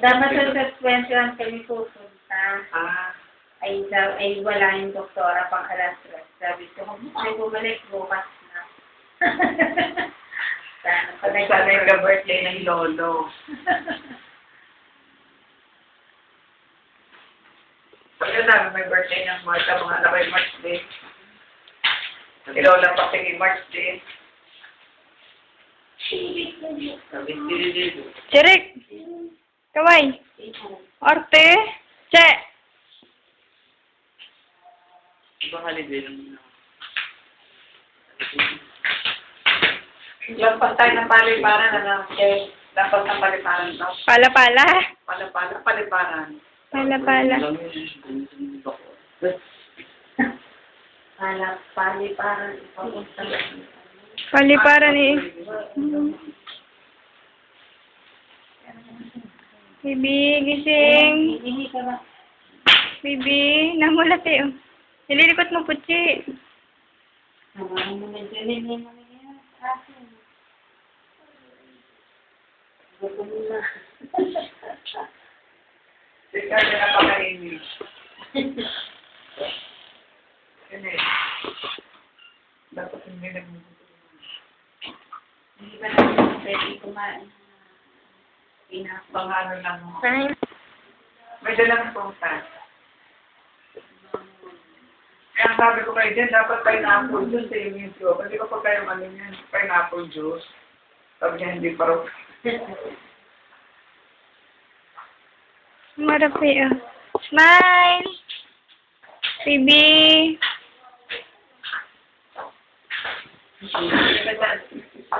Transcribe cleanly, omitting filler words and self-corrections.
Dapat sa suspense lang kami pupunta. Ah. Ay wala yung doktora pang alas 3. Sabi ko, ay bumalik bukas na. Sana yung ka-birthday ng lolo. Pagka namin may birthday ng Marta, mga anak ay March Day. Si Lola pa sige March Day. Chirik! Kaway! Arte! Che! Bahali din. Lampas tayo ng paliparan, ano? Okay. Lampas ng paliparan daw. Pala-pala. Paliparan. Pala-pala. Paliparan ipapunta. Paliparan eh. Bibi, gising. Hindi ka ba? Bibi, namulat eh. Oh. Nililikot mo, Putsi. Naman mo na dyan. Hindi mo na yan. Asin. Gusto mo na. Ikaw na napakainin. Yan eh. Dapat hindi nagmutuloy. Hindi ba naman pwede kumain? Pangano lang. Fine. May dalang pungtan. Kaya sabi ko kayo dyan, dapat pineapple juice sa inyo. Hindi ko pa kayo ano yan, pineapple juice. Sabi niya, hindi pa rin. Marapi ah. Smile! Bibi! Hindi ka dyan.